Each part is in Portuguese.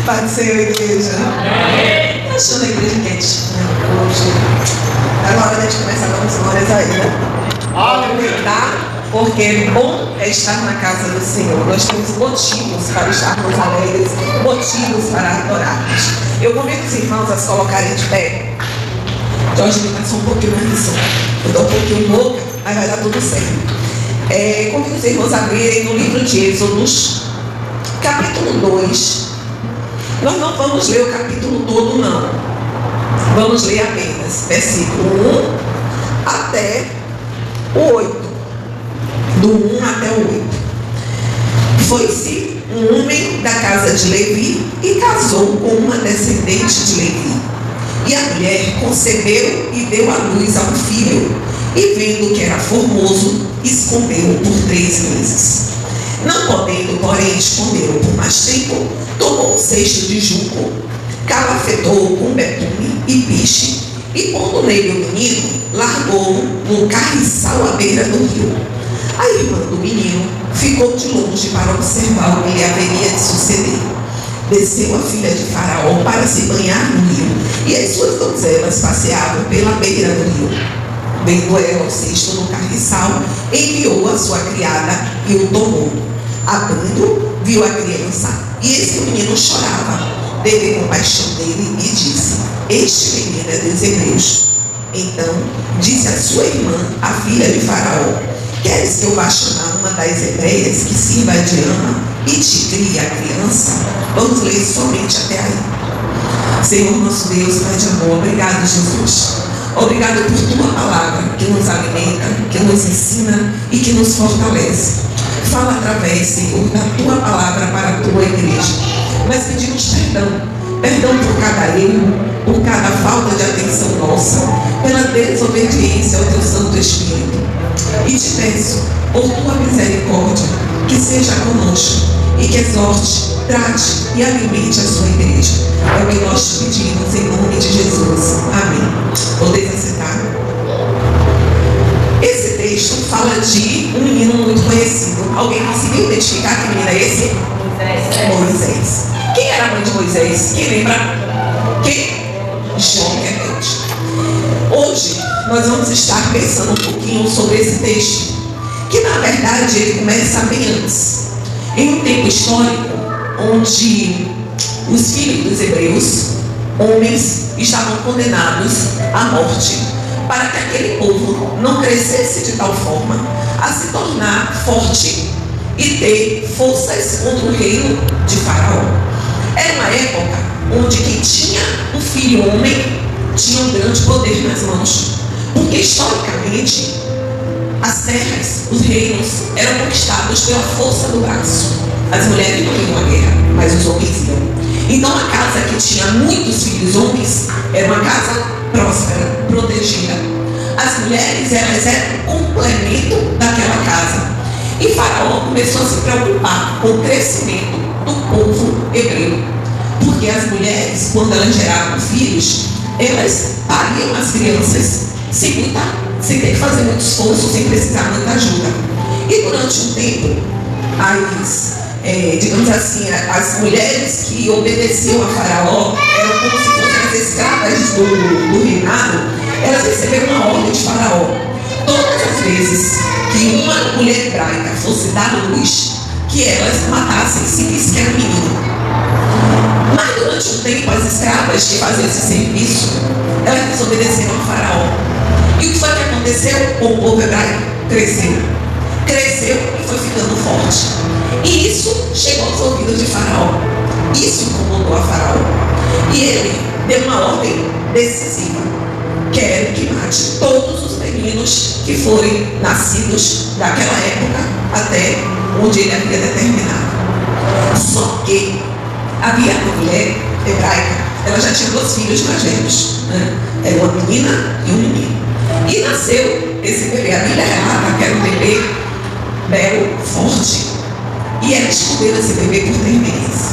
Pai do Senhor, igreja. Tá achando a igreja quietinha hoje? Agora a gente começa a dar uns glórias aí, né? Aproveitar, porque é bom estar na casa do Senhor. Nós temos motivos para estarmos alegres, motivos para adorarmos. Eu convido os irmãos a se colocarem de pé. Jorge, me passou um pouquinho na missão. Eu estou um pouquinho louca, mas vai dar tudo certo. Convido os irmãos a abrirem no livro de Êxodos, capítulo 2. Nós não vamos ler o capítulo todo, não. Vamos ler apenas versículo 1 até o 8. Do 1 até o 8. Foi-se um homem da casa de Levi e casou com uma descendente de Levi. E a mulher concebeu e deu à luz a um filho, e vendo que era formoso, escondeu-o por 3 meses. Não podendo, porém, escondê-lo por mais tempo, tomou um cesto de junco, calafetou-o com betume e piche, e pondo nele o menino, largou-o num carriçal à beira do rio. A irmã do menino ficou de longe para observar o que lhe haveria de suceder. Desceu a filha de Faraó para se banhar no rio, e as suas donzelas passeavam pela beira do rio. Vendo ela o cesto no carriçal, enviou a sua criada e o tomou. Abrindo, viu a criança, e esse menino chorava. Teve compaixão dele e disse: este menino é dos hebreus. Então disse a sua irmã, a filha de Faraó: queres que eu vá chamar uma das hebreias que sirva a Diana e te crie a criança? Vamos ler somente até aí. Senhor nosso Deus, Pai de amor, obrigado, Jesus. Obrigado por tua palavra que nos alimenta, que nos ensina e que nos fortalece. Fala através, Senhor, da tua palavra para a tua igreja. Mas pedimos perdão por cada erro, por cada falta de atenção nossa, pela desobediência ao teu Santo Espírito. E te peço, por tua misericórdia, que seja conosco e que exorte, trate e alimente a sua igreja. É o que nós te pedimos em nome de Jesus. Amém. Podeis aceitar? Esse texto fala de um menino muito conhecido. Alguém conseguiu identificar que menino é esse? Moisés. Quem era a mãe de Moisés? Quem lembra? Quem? Joquebede. Hoje nós vamos estar pensando um pouquinho sobre esse texto, que na verdade ele começa bem antes, em um tempo histórico onde os filhos dos hebreus, homens, estavam condenados à morte, para que aquele povo não crescesse de tal forma a se tornar forte e ter forças contra o reino de Faraó. Era uma época onde quem tinha um filho homem tinha um grande poder nas mãos, porque historicamente as terras, os reinos eram conquistados pela força do braço. As mulheres não iam à guerra, mas os homens iam. Então a casa que tinha muitos filhos homens era uma casa próspera, protegida. As mulheres, elas eram um complemento daquela casa. E Faraó começou a se preocupar com o crescimento do povo hebreu, porque as mulheres, quando elas geravam filhos, elas pariam as crianças sem ter que fazer muito esforço, sem precisar de muita ajuda. E durante um tempo, digamos assim, as mulheres que obedeciam a Faraó eram como se fossem as escravas do reinado. Elas receberam uma ordem de Faraó: todas as vezes que uma mulher hebraica fosse dar luz, que elas matassem se visse que era menino. Mas durante um tempo, as escravas que faziam esse serviço, elas desobedeceram a Faraó. E o que foi que aconteceu? O povo hebraico cresceu e foi ficando forte. E isso chegou aos ouvidos de Faraó. Isso incomodou a Faraó. E ele deu uma ordem decisiva: quero que mate todos os meninos que forem nascidos daquela época até onde ele havia determinado. Só que havia uma mulher hebraica, ela já tinha 2 filhos mais velhos, né? Era uma menina e um menino. E nasceu esse bebê. A Bíblia relata que era um bebê belo, forte. E ela escondeu esse bebê por 3 meses.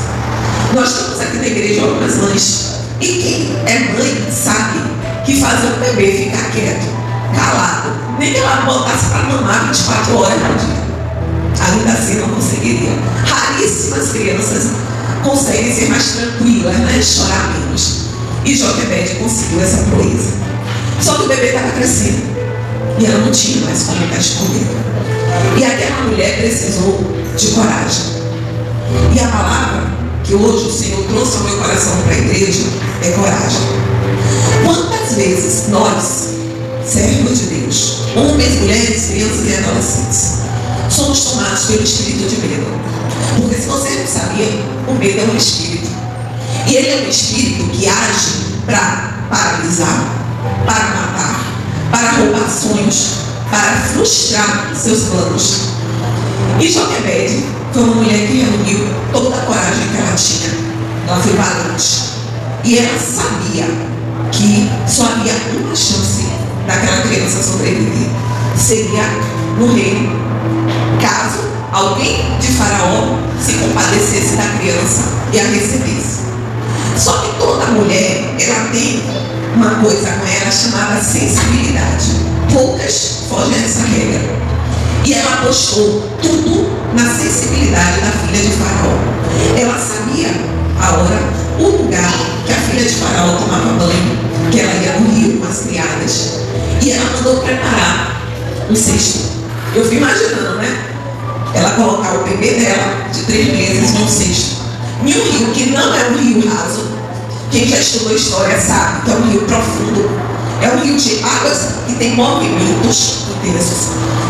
Nós estamos aqui na igreja algumas mães. E quem é mãe sabe que fazer um bebê ficar quieto, calado, nem que ela botasse para mamar 24 horas por dia, ainda assim não conseguiria. Raríssimas crianças conseguem ser mais tranquilas filho, né? Chorar menos. E Joquebede conseguiu essa proeza. Só que o bebê estava crescendo e ela não tinha mais como dar de comer. E aquela mulher precisou de coragem. E a palavra que hoje o Senhor trouxe ao meu coração para a igreja é coragem. Quantas vezes nós, servos de Deus, homens, mulheres, crianças e adolescentes, somos tomados pelo espírito de medo? Porque se você não sabia, o medo é um espírito. E ele é um espírito que age para paralisar, para matar, para roubar sonhos, para frustrar seus planos. E Joquebede foi uma mulher que reuniu toda a coragem que ela tinha. Ela foi valente. E ela sabia que só havia uma chance daquela criança sobreviver. Seria no reino, caso alguém de Faraó se compadecesse da criança e a recebesse. Só que toda mulher, ela tem uma coisa com ela chamada sensibilidade. Poucas fogem a essa regra. E ela apostou tudo na sensibilidade da filha de Faraó. Ela sabia a hora, o lugar que a filha de Faraó tomava banho, que ela ia no rio com as criadas. E ela mandou preparar um cesto. Eu fui imaginando, né? Ela colocar o bebê dela de 3 meses num cesto. Em um rio que não é um rio raso. Quem já estudou história sabe que é um rio profundo. É um rio de águas que tem movimentos intensos.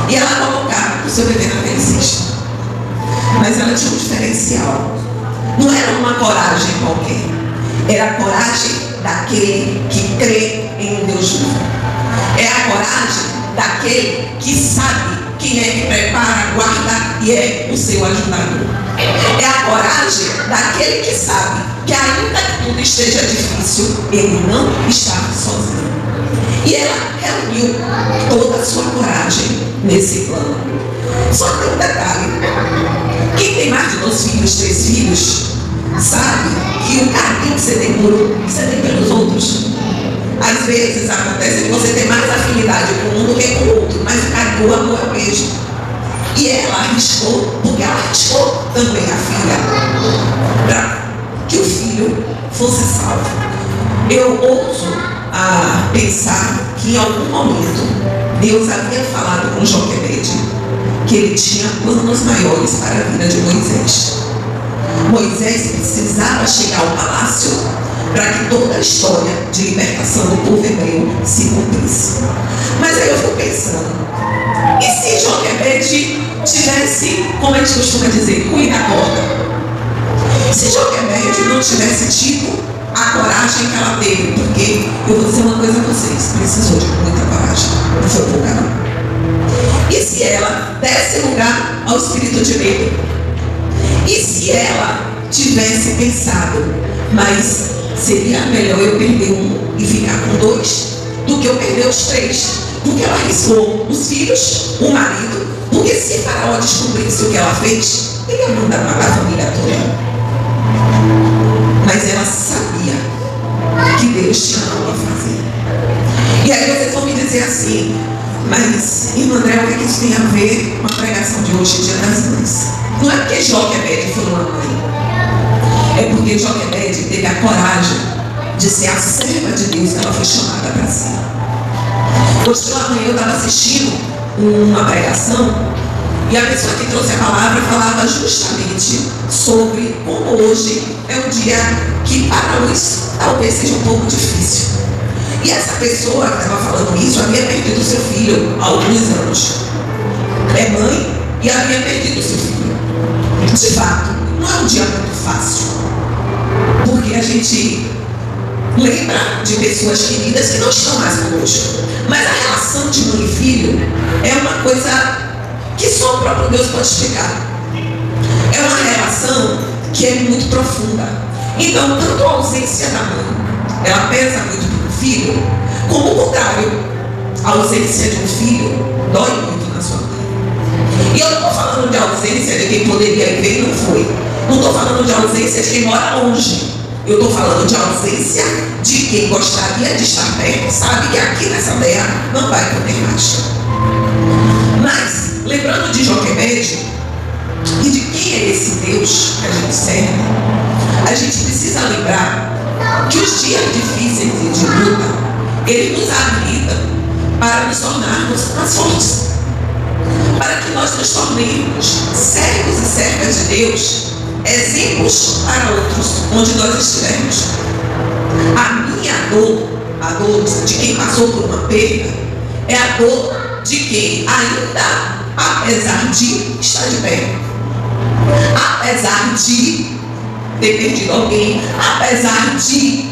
E ela colocava o seu bebê naquele cesto. Mas ela tinha um diferencial. Não era uma coragem qualquer. Era a coragem daquele que crê em um Deus vivo. É a coragem daquele que sabe quem é que prepara, guarda e é o seu ajudador. É a coragem daquele que sabe que ainda que tudo esteja difícil, ele não está sozinho. E ela reuniu toda a sua coragem nesse plano. Só que tem um detalhe. Quem tem mais de 2 filhos, 3 filhos, sabe que o carinho que você tem por um, você tem pelos outros. Às vezes acontece que você tem mais afinidade com um do que com o outro, mas o carinho, o amor é o mesmo. E ela arriscou, porque ela arriscou também a filha, para que o filho fosse salvo. Eu ouso pensar que em algum momento Deus havia falado com Joquebede que ele tinha planos maiores para a vida de Moisés. Moisés precisava chegar ao palácio para que toda a história de libertação do povo hebreu se cumprisse. Mas aí eu fico pensando, e se Joquebede tivesse, como a gente costuma dizer, cuida da corda? Se Joquebede não tivesse tido a coragem que ela teve, porque eu vou dizer uma coisa a vocês, precisou de muita coragem, não foi pouca não. E se ela desse lugar ao espírito de medo? E se ela tivesse pensado, mas seria melhor eu perder um e ficar com 2 do que eu perder os 3? Porque ela arriscou os filhos, o marido, porque se Faraó descobrisse o que ela fez, ele ia mandar matar a família toda. Mas ela sabia que Deus tinha algo a fazer. E aí vocês vão me dizer assim, mas, irmã André, o que isso tem a ver com a pregação de hoje, Dia das Mães? Não é porque Joquebede foi uma mãe. É porque Joquebede teve a coragem de ser a serva de Deus que ela foi chamada para ser. Hoje pela manhã eu estava assistindo uma pregação e a pessoa que trouxe a palavra falava justamente sobre como hoje é um dia que para uns talvez seja um pouco difícil. E essa pessoa que estava falando isso havia perdido seu filho há alguns anos. É mãe e havia perdido seu filho. De fato, não é um dia muito fácil. Porque a gente lembra de pessoas queridas que não estão mais conosco. Mas a relação de mãe e filho é uma coisa que só o próprio Deus pode explicar. É uma relação que é muito profunda. Então, tanto a ausência da mãe, ela pesa muito para o filho, como o contrário, a ausência de um filho dói muito na sua mãe. E eu não estou falando de ausência de quem poderia viver e não foi. Não estou falando de ausência de quem mora longe. Eu estou falando de ausência de quem gostaria de estar perto, sabe que aqui nessa terra não vai poder mais. Mas, lembrando de Joquebede e de quem é esse Deus que a gente serve, a gente precisa lembrar que os dias difíceis e de luta, Ele nos habilita para nos tornarmos mais fortes, para que nós nos tornemos servos e servas de Deus, exemplos para outros, onde nós estivermos. A minha dor, a dor de quem passou por uma perda, é a dor de quem ainda, apesar de estar de pé, apesar de ter perdido alguém, apesar de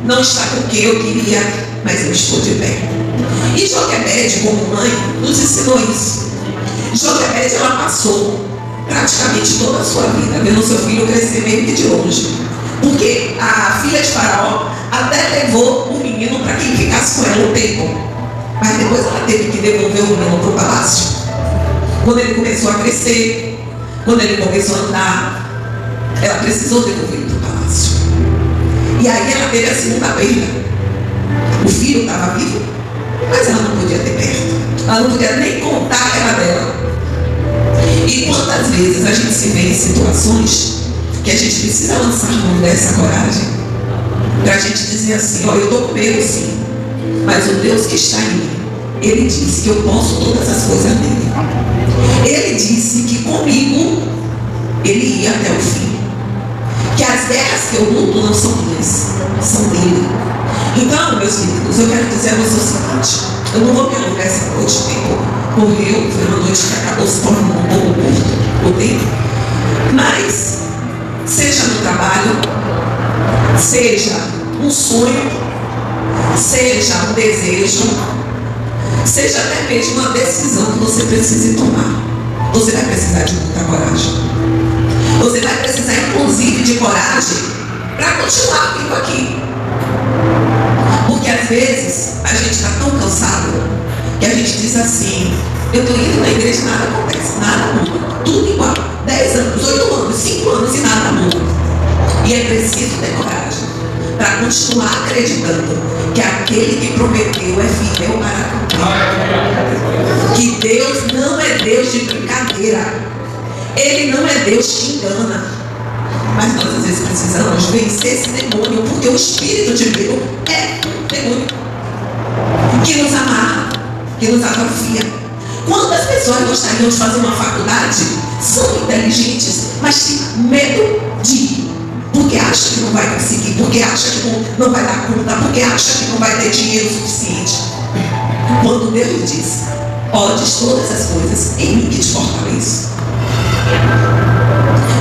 não estar com quem eu queria, mas eu estou de pé. E Joquebede, como mãe, nos ensinou isso. Joquebede, ela passou praticamente toda a sua vida vendo seu filho crescer meio que de longe, porque a filha de Faraó até levou o menino para que ele ficasse com ela um tempo, mas depois ela teve que devolver o menino para o palácio. Quando ele começou a crescer, quando ele começou a andar, ela precisou devolver ele para o palácio. E aí ela teve a segunda perda. O filho estava vivo, mas ela não podia ter perto, ela não podia nem contar que era dela. E quantas vezes a gente se vê em situações que a gente precisa lançar mão dessa coragem, para a gente dizer assim: ó, eu estou com medo sim, mas o Deus que está em mim, Ele disse que eu posso todas as coisas nele. Ele disse que comigo Ele ia até o fim, que as guerras que eu luto não são minhas, são dele. Então, meus queridos, eu quero dizer a você o seguinte: eu não vou me alongar essa noite, o tempo correu, foi uma noite que acabou se tornando um pouco curto o tempo, mas seja no trabalho, seja um sonho, seja um desejo, seja até mesmo uma decisão que você precise tomar, você vai precisar de muita coragem. Você vai precisar inclusive de coragem para continuar vivo aqui. Porque às vezes a gente está tão cansado que a gente diz assim: eu estou indo na igreja e nada acontece, nada muda, tudo igual, 10 anos, 8 anos, 5 anos e nada muda. E é preciso ter coragem para continuar acreditando que aquele que prometeu é fiel para cumprir. Que Deus não é Deus de brincadeira, Ele não é Deus que engana. Mas nós às vezes precisamos vencer esse demônio, porque o espírito de Deus é um demônio que nos amarra, que nos atrofia. Quantas pessoas gostariam de fazer uma faculdade, são inteligentes, mas têm medo de ir, porque acham que não vai conseguir, porque acham que não vai dar conta, porque acham que não vai ter dinheiro suficiente. Quando Deus diz: podes todas as coisas em mim que te fortaleço.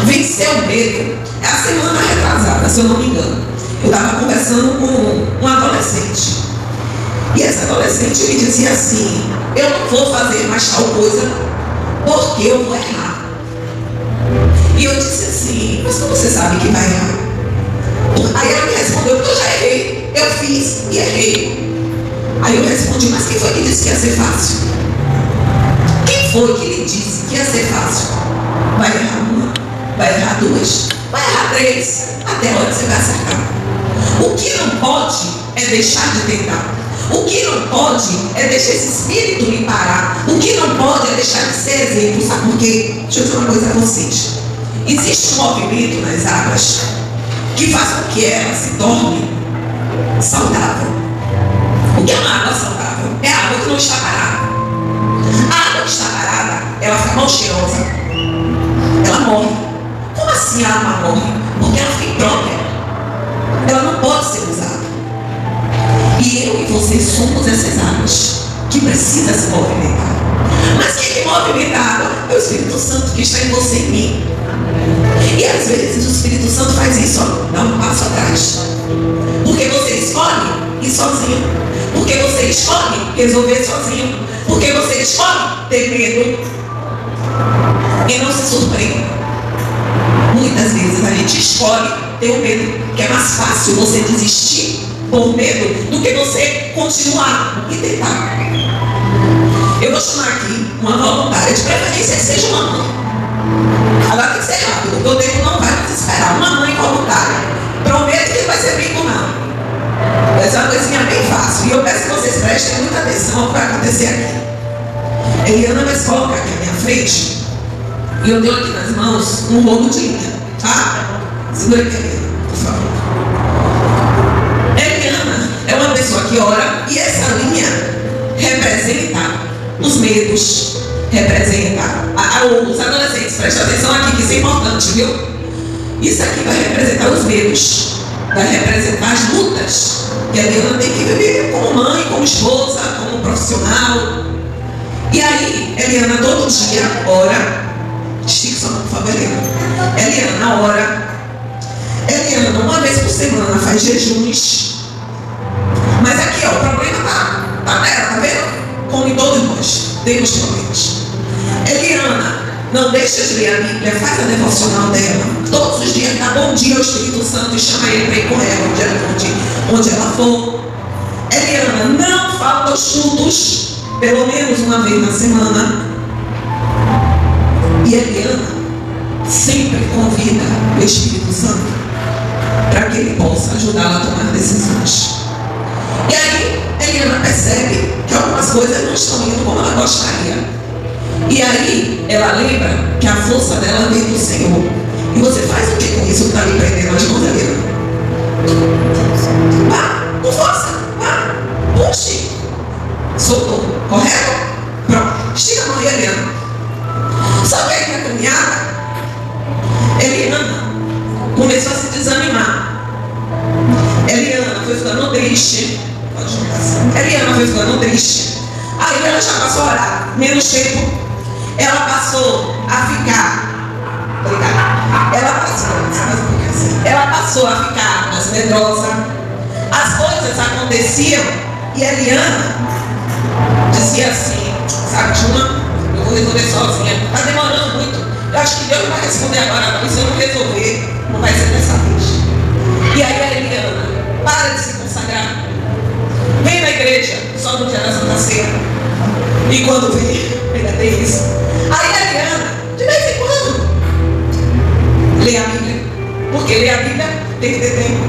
Vencer o medo. É a semana retrasada, se eu não me engano, eu estava conversando com um adolescente, e essa adolescente me dizia assim: eu não vou fazer mais tal coisa porque eu vou errar. E eu disse assim: mas como você sabe que vai errar? Aí ela me respondeu: porque eu já errei, eu fiz e errei. Aí eu respondi: mas quem foi que disse que ia ser fácil? Quem foi que lhe disse que ia ser fácil? Vai errar uma, vai errar duas, vai errar três, até a hora que você vai acertar. O que não pode é deixar de tentar. O que não pode é deixar esse espírito me parar. O que não pode é deixar de ser exemplo. Sabe por quê? Deixa eu dizer uma coisa a vocês. Existe um movimento nas águas que faz com que ela se torne saudável. O que é uma água saudável? É a água que não está parada. A água que está parada, ela fica mal cheirosa, ela morre. Como assim a água morre? Porque ela fica imprópria, ela não pode ser usada. E eu e você somos essas águas que precisam se movimentar. Mas quem que movimenta a água? É o Espírito Santo que está em você e em mim. E às vezes o Espírito Santo faz isso, ó, dá um passo atrás, porque você escolhe ir sozinho, porque você escolhe resolver sozinho, porque você escolhe ter medo. E não se surpreenda, muitas vezes a gente escolhe ter o medo, que é mais fácil você desistir por medo do que você continuar e tentar. Eu vou chamar aqui uma voluntária, de preferência que seja uma mãe. Agora tem que ser rápido, porque o tempo não vai nos esperar. Uma mãe voluntária. Prometo que não vai ser brinco não. Vai ser uma coisinha bem fácil. E eu peço que vocês prestem muita atenção ao que vai acontecer aqui. Eliana vai se colocar aqui à minha frente. E eu tenho aqui nas mãos um rolo de linha, tá? Segura aqui, Eliana, por favor. que ora, e essa linha representa os medos, representa os adolescentes. Preste atenção aqui, que isso é importante, viu? Isso aqui vai representar os medos, vai representar as lutas que a Eliana tem que viver como mãe, como esposa, como profissional. E aí, Eliana todo dia ora. Estica sua mão, por favor, Eliana. Eliana ora. Eliana, uma vez por semana, faz jejuns. Mas aqui, ó, o problema tá nela, tá vendo? Como em todos nós, temos problemas. Eliana não deixa de ler a Bíblia, faz a devocional dela. Todos os dias dá bom dia ao Espírito Santo e chama ele para ir com ela, onde ela for. Eliana não falta aos cultos, pelo menos uma vez na semana. E Eliana sempre convida o Espírito Santo para que ele possa ajudá-la a tomar decisões. E aí, Eliana percebe que algumas coisas não estão indo como ela gostaria. E aí, ela lembra que a força dela vem do Senhor. E você faz o que com isso que está ali prendendo as mãos, Eliana? Vá, com força, vá, puxe. Soltou, correto? Pronto, estica a mão aí, Eliana. Só que aí na caminhada, Eliana começou a se desanimar. Eliana foi ficando triste. Eliana foi ficando triste. Aí ela já passou a orar menos tempo. Ela passou a ficar. Ela passou a ficar mais medrosa. As coisas aconteciam e Eliana dizia assim: sabe de uma? Eu vou resolver sozinha. Está demorando muito. Eu acho que Deus não vai responder agora, não. E se eu não resolver, não vai ser dessa vez. E aí a Eliana para de se consagrar. Vem na igreja só no dia da Santa Ceia. E quando vem, ainda tem isso. Aí a Eliana, de vez em quando, lê a Bíblia. Porque ler a Bíblia tem que ter tempo.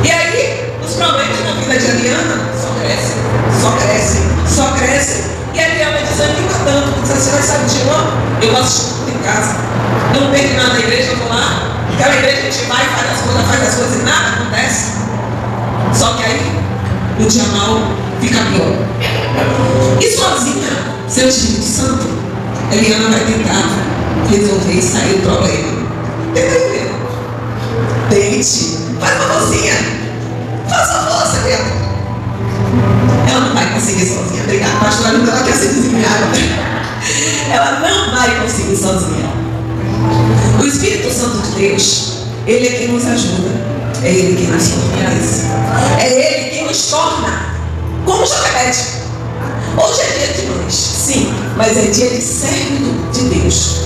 E aí, os problemas na vida de Eliana só crescem, só crescem, só crescem. E a Eliana desanima tanto. Diz assim: mas sabe de uma? Eu assisto tudo em casa. Eu não perco nada na igreja, eu vou lá. Aquela igreja a gente vai, faz as coisas e nada acontece. Só que aí, o dia mal fica pior. E sozinha, seu Espírito Santo, Eliana vai tentar resolver e sair do problema. Tenta aí, Eliana. Tente. Faz uma vozinha. Faça força, Eliana. Ela não vai conseguir sozinha. Obrigada, pastora. Ela quer ser desviada. Ela não vai conseguir sozinha. O Espírito Santo de Deus, Ele é quem nos ajuda. É Ele quem nos fortalece. É Ele quem nos torna como Joquebede. Hoje é dia de nós, sim, mas é dia de servo de Deus.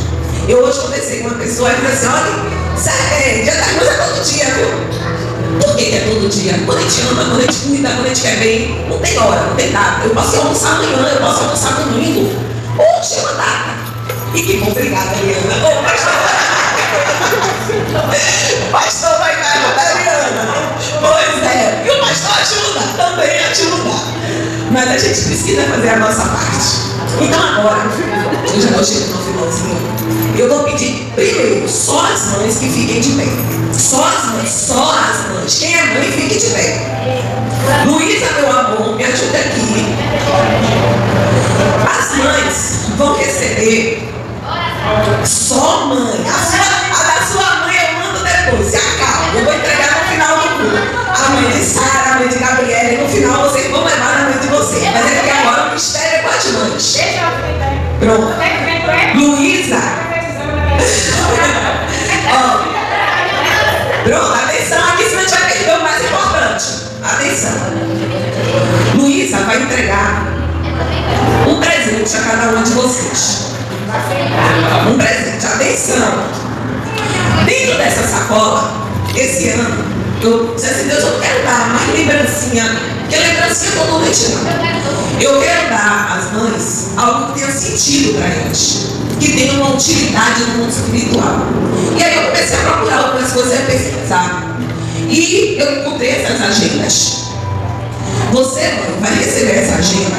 Eu hoje conversei com uma pessoa e falei assim: olha, dia das mães é todo dia, viu? Por que é todo dia? Quando a gente ama, quando a gente cuida, quando a gente quer bem, não tem hora, não tem data. Eu posso almoçar amanhã, eu posso almoçar domingo. Hoje é uma data. E que bom, obrigada, Eliana. Ô, pastor vai ajudar, Eliana. Pois é, e o pastor ajuda, também ajuda. Mas a gente precisa fazer a nossa parte. Então agora, eu já estou chegando no finalzinho. Eu vou pedir primeiro só as mães que fiquem de pé. Só as mães, só as mães. Quem é mãe, fique de pé. Luísa, meu amor, me ajuda aqui. As mães vão receber só mãe. A da sua mãe eu mando depois. Se acalma, eu vou entregar no final do culto. A mãe de Sara, a mãe de Gabriela, e no final vocês vão levar na mãe de vocês. Mas é porque agora o mistério é com as mães. Pronto. Luísa. Pronto, atenção aqui, senão a gente vai perder o mais importante. Atenção. Luísa vai entregar um presente a cada uma de vocês. Um presente. Atenção. Dentro dessa sacola, esse ano, eu disse assim: Deus, eu quero dar mais lembrancinha. Porque lembrancinha todo mundo retira. Eu quero dar às mães algo que tenha sentido para elas, que tenha uma utilidade no mundo espiritual. E aí eu comecei a procurar algumas coisas e a pesquisar. E eu encontrei essas agendas. Você, mãe, vai receber essa agenda.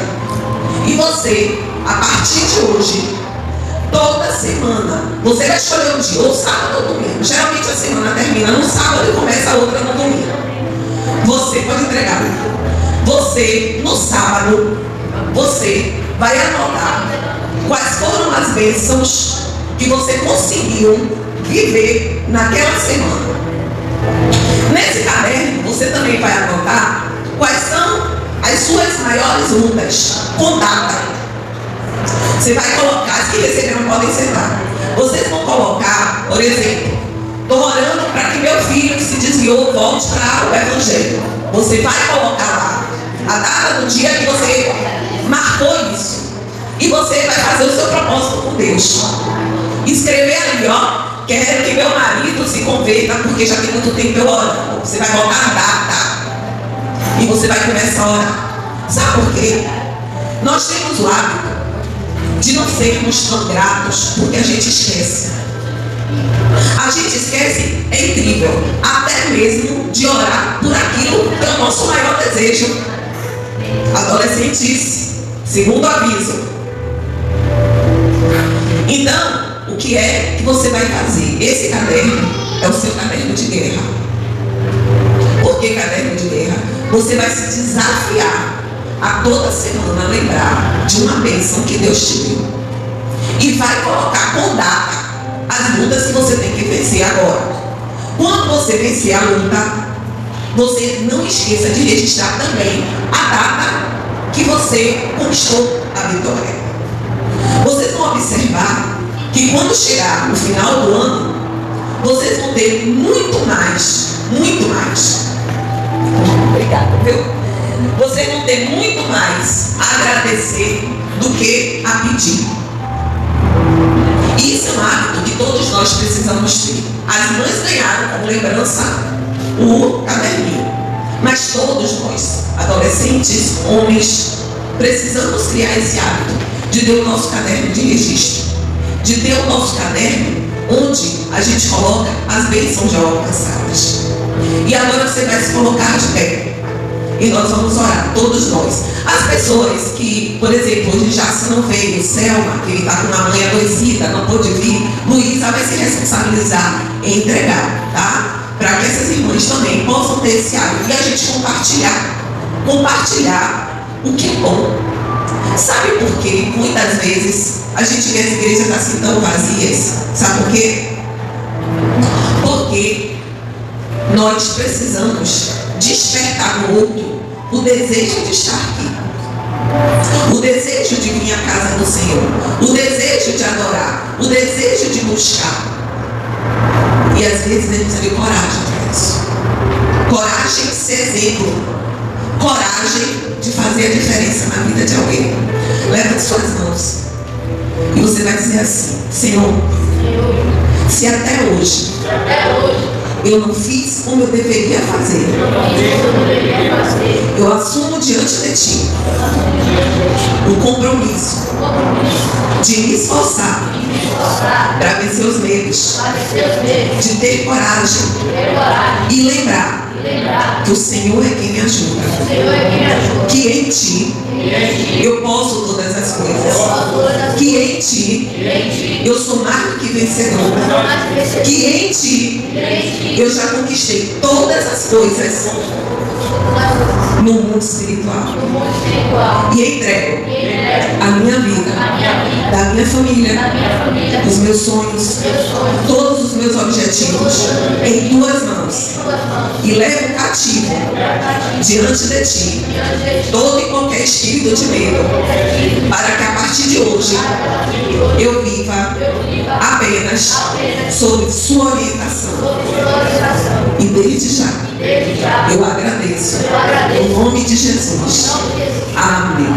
E você, a partir de hoje, toda semana, você vai escolher um dia, ou sábado ou domingo. Geralmente a semana termina no sábado e começa a outra no domingo. Você pode entregar. Você você, no sábado, você vai anotar quais foram as bênçãos que você conseguiu viver naquela semana. Nesse caderno, você também vai anotar quais são as suas maiores lutas, com data. Você vai colocar, as que receberam podem sentar. Vocês vão colocar, por exemplo, estou orando para que meu filho que se desviou volte para o Evangelho. Você vai colocar lá a data do dia que você marcou isso. E você vai fazer o seu propósito com Deus. Escrever ali, ó, quero que meu marido se converta, porque já tem muito tempo eu orando. Você vai colocar a data. E você vai começar a orar. Sabe por quê? Nós temos o hábito de não sermos tão gratos, porque a gente esquece. A gente esquece, é incrível, até mesmo de orar por aquilo que é o nosso maior desejo. Adolescentice, segundo aviso. Então, o que é que você vai fazer? Esse caderno é o seu caderno de guerra. Por que caderno de guerra? Você vai se desafiar a toda semana lembrar de uma bênção que Deus te deu. E vai colocar com data as lutas que você tem que vencer agora. Quando você vencer a luta, você não esqueça de registrar também a data que você conquistou a vitória. Vocês vão observar que quando chegar no final do ano, vocês vão ter muito mais. Obrigada, viu? Vocês vão ter muito mais a agradecer do que a pedir. Isso é um hábito que todos nós precisamos ter. As mães ganharam como lembrança o caderninho. Mas todos nós, adolescentes, homens, precisamos criar esse hábito de ter o nosso caderno de registro. De ter o nosso caderno onde a gente coloca as bênçãos já alcançadas. E agora você vai se colocar de pé. E nós vamos orar, todos nós. As pessoas que, por exemplo, hoje Jackson não veio, Selma, que está com uma mãe adoecida, não pôde vir, Luísa vai se responsabilizar em entregar, tá? Para que essas irmãs também possam ter esse hábito. E a gente compartilhar o que é bom. Sabe por quê? Muitas vezes a gente vê as igrejas assim tão vazias. Sabe por quê? Porque nós precisamos despertar no outro o desejo de estar aqui, o desejo de vir à casa do Senhor, o desejo de adorar, o desejo de buscar. E às vezes a gente precisa de coragem para isso. Coragem de ser exemplo, coragem de fazer a diferença na vida de alguém. Leva suas mãos e você vai dizer assim: Senhor, se até hoje eu não fiz como eu deveria fazer, eu assumo diante de Ti o compromisso de me esforçar para vencer os medos, de ter coragem e lembrar que o Senhor é quem me ajuda, que em Ti eu posso todas as coisas, que em Ti eu sou mais do que vencedor, que em Ti eu já conquistei todas as coisas no mundo espiritual. E entrego a minha vida, da minha família, os meus sonhos, todos os meus objetivos em Tuas mãos. E levo cativo diante de Ti todo e qualquer espírito de medo, para que a partir de hoje eu viva apenas sob Sua orientação. E desde já eu agradeço. Em nome de Jesus. Amém.